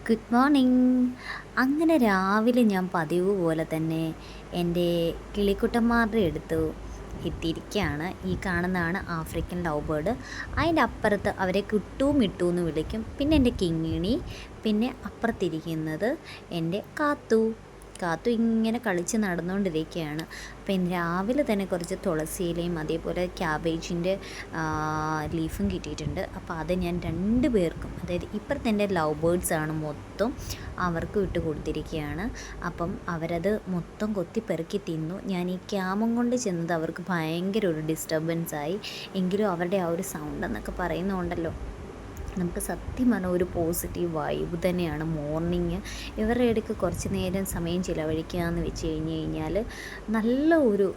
Good morning. അങ്ങനെ രാവിലെ ഞാൻ പതിവ് പോലെ തന്നെ എൻ്റെ കിളിക്കുട്ടന്മാരുടെ അടുത്ത് എത്തിയിരിക്കുകയാണ്. ഈ കാണുന്നതാണ് ആഫ്രിക്കൻ ലവ് ബേർഡ്. അതിൻ്റെ അപ്പുറത്ത് അവരെ കിട്ടൂ മിട്ടു എന്ന് വിളിക്കും. പിന്നെ എൻ്റെ കിങ്ങിണി, പിന്നെ അപ്പുറത്തിരിക്കുന്നത് എൻ്റെ കാത്തു. കാത്തു ഇങ്ങനെ കളിച്ച് നടന്നുകൊണ്ടിരിക്കുകയാണ്. അപ്പോൾ ഇന്ന് രാവിലെ തന്നെ കുറച്ച് തുളസിയിലയും അതേപോലെ ക്യാബേജിൻ്റെ ലീഫും കിട്ടിയിട്ടുണ്ട്. അപ്പോൾ അത് ഞാൻ രണ്ട് പേർക്കും, അതായത് ഇപ്പുറത്തെ എൻ്റെ ലവ് ബേർഡ്സാണ് മൊത്തം അവർക്ക് വിട്ട് കൊടുത്തിരിക്കുകയാണ്. അപ്പം അവരത് മൊത്തം കൊത്തി പെറുക്കി തിന്നു. ഞാൻ ഈ ക്യാമും കൊണ്ട് ചെന്നത് അവർക്ക് ഭയങ്കര ഒരു ഡിസ്റ്റർബൻസായി. എങ്കിലും അവരുടെ ആ ഒരു സൗണ്ട് എന്നൊക്കെ പറയുന്നുണ്ടല്ലോ, നമുക്ക് സത്യം പറഞ്ഞാൽ ഒരു പോസിറ്റീവ് വൈബ് തന്നെയാണ് മോർണിംഗ്. ഇവരുടെ ഇടയ്ക്ക് കുറച്ച് നേരം സമയം ചിലവഴിക്കുക എന്ന് വെച്ച് കഴിഞ്ഞാൽ നല്ല ഒരു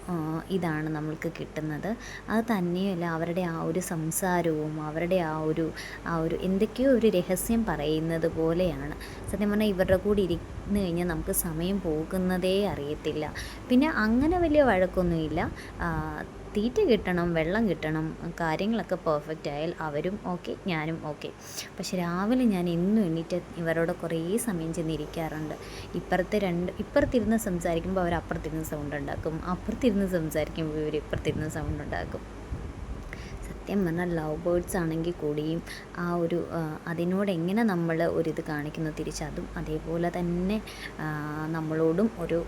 ഇതാണ് നമ്മൾക്ക് കിട്ടുന്നത്. അത് തന്നെയല്ല, അവരുടെ ആ ഒരു സംസാരവും അവരുടെ ആ ഒരു എന്തൊക്കെയോ ഒരു രഹസ്യം പറയുന്നത് പോലെയാണ്. സത്യം പറഞ്ഞാൽ ഇവരുടെ കൂടെ ഇരുന്ന് കഴിഞ്ഞാൽ നമുക്ക് സമയം പോകുന്നതേ അറിയത്തില്ല. പിന്നെ അങ്ങനെ വലിയ വഴക്കൊന്നുമില്ല. തീറ്റ കിട്ടണം, വെള്ളം കിട്ടണം, കാര്യങ്ങളൊക്കെ പെർഫെക്റ്റ് ആയാൽ അവരും ഓക്കെ, ഞാനും ഓക്കെ. പക്ഷെ രാവിലെ ഞാൻ എന്നും എണീറ്റ് ഇവരോട് കുറേ സമയം ചെന്നിരിക്കാറുണ്ട്. ഇപ്പുറത്തിരുന്ന് സംസാരിക്കുമ്പോൾ അവർ അപ്പുറത്തിരുന്ന് സൗണ്ട് ഉണ്ടാക്കും, അപ്പുറത്തിരുന്ന് സംസാരിക്കുമ്പോൾ ഇവർ ഇപ്പുറത്തിരുന്ന് സൗണ്ട് ഉണ്ടാക്കും. സത്യം പറഞ്ഞാൽ ലവ് ബേർഡ്സ് ആണെങ്കിൽ കൂടിയും ആ ഒരു അതിനോട് എങ്ങനെ നമ്മൾ ഒരിത് കാണിക്കുന്നു, തിരിച്ചതും അതേപോലെ തന്നെ നമ്മളോടും ഒരു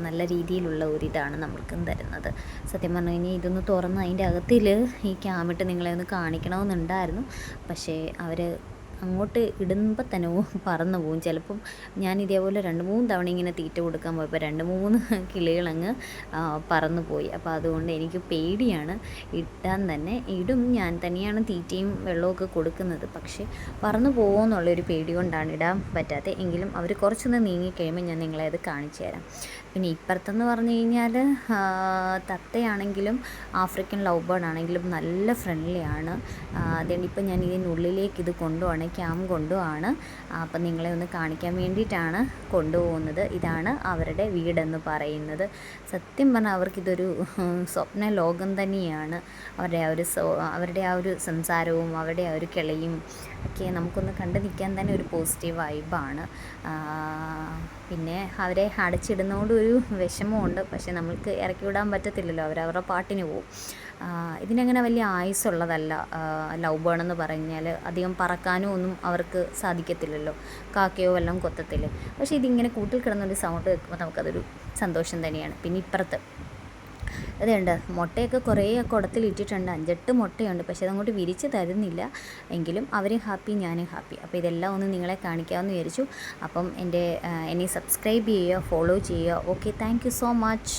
നല്ല രീതിയിലുള്ള ഒരിതാണ് നമ്മൾക്കും തരുന്നത്. സത്യം പറഞ്ഞു കഴിഞ്ഞാൽ ഇതൊന്ന് തുറന്ന് അതിൻ്റെ അകത്തിൽ ഈ ക്യാമിട്ട് നിങ്ങളെ ഒന്ന് കാണിക്കണമെന്നുണ്ടായിരുന്നു. പക്ഷേ അവർ അങ്ങോട്ട് ഇടുമ്പോൾ തന്നെ പറന്നു പോകും. ചിലപ്പം ഞാൻ ഇതേപോലെ 2-3 തവണ ഇങ്ങനെ തീറ്റ കൊടുക്കാൻ പോയപ്പോൾ 2-3 കിളികളങ്ങ് പറന്നു പോയി. അപ്പോൾ അതുകൊണ്ട് എനിക്ക് പേടിയാണ് ഇട്ടാൻ തന്നെ. ഇടും, ഞാൻ തന്നെയാണ് തീറ്റയും വെള്ളമൊക്കെ കൊടുക്കുന്നത്. പക്ഷേ പറന്നു പോകുമോ എന്നുള്ളൊരു പേടി കൊണ്ടാണ് ഇടാൻ പറ്റാത്തത്. എങ്കിലും അവർ കുറച്ചൊന്ന് നീങ്ങിക്കഴിയുമ്പോൾ ഞാൻ നിങ്ങളെ അത് കാണിച്ചു തരാം. പിന്നെ ഇപ്പുറത്തെന്ന് പറഞ്ഞു കഴിഞ്ഞാൽ തത്തയാണെങ്കിലും ആഫ്രിക്കൻ ലവ് ബേർഡ് ആണെങ്കിലും നല്ല ഫ്രണ്ട്ലിയാണ്. അതുകൊണ്ട് ഇപ്പം ഞാൻ ഇതിനുള്ളിലേക്ക് ഇത് കൊണ്ടുപോവാണ്, ക്യാം കൊണ്ടുപോവാണ്. അപ്പം നിങ്ങളെ ഒന്ന് കാണിക്കാൻ വേണ്ടിയിട്ടാണ് കൊണ്ടുപോകുന്നത്. ഇതാണ് അവരുടെ വീടെന്ന് പറയുന്നത്. സത്യം പറഞ്ഞാൽ അവർക്കിതൊരു സ്വപ്ന ലോകം തന്നെയാണ്. അവരുടെ ആ ഒരു സംസാരവും അവരുടെ ആ ഒരു കിളയും ഒക്കെ നമുക്കൊന്ന് കണ്ടു നിൽക്കാൻ തന്നെ ഒരു പോസിറ്റീവ് വൈബാണ്. പിന്നെ അവരെ അടച്ചിടുന്നതുകൊണ്ട് ഒരു വിഷമമുണ്ട്. പക്ഷേ നമ്മൾക്ക് ഇറക്കി വിടാൻ പറ്റത്തില്ലല്ലോ, അവരവരുടെ പാട്ടിന് പോവും. ഇതിനങ്ങനെ വലിയ ആയുസ്സുള്ളതല്ല ലവ് ബേർഡ് എന്ന് പറഞ്ഞാൽ. അധികം പറക്കാനും ഒന്നും അവർക്ക് സാധിക്കത്തില്ലല്ലോ, കാക്കയോ എല്ലാം കൊത്തത്തില്ല. പക്ഷേ ഇതിങ്ങനെ കൂട്ടിൽ കിടന്നൊരു സൗണ്ട് കേൾക്കുമ്പോൾ നമുക്കതൊരു സന്തോഷം തന്നെയാണ്. പിന്നെ ഇപ്പുറത്ത് അതുണ്ട്, മുട്ടയൊക്കെ കുറേ കുടത്തിലിട്ടിട്ടുണ്ട്. 5-8 മുട്ടയുണ്ട്. പക്ഷേ അതങ്ങോട്ട് വിരിച്ച് തരുന്നില്ല. എങ്കിലും അവരും ഹാപ്പി, ഞാനും ഹാപ്പി. അപ്പോൾ ഇതെല്ലാം ഒന്ന് നിങ്ങളെ കാണിക്കാമെന്ന് വിചാരിച്ചു. അപ്പം എന്നെ സബ്സ്ക്രൈബ് ചെയ്യുക, ഫോളോ ചെയ്യുക. Okay, thank you so much.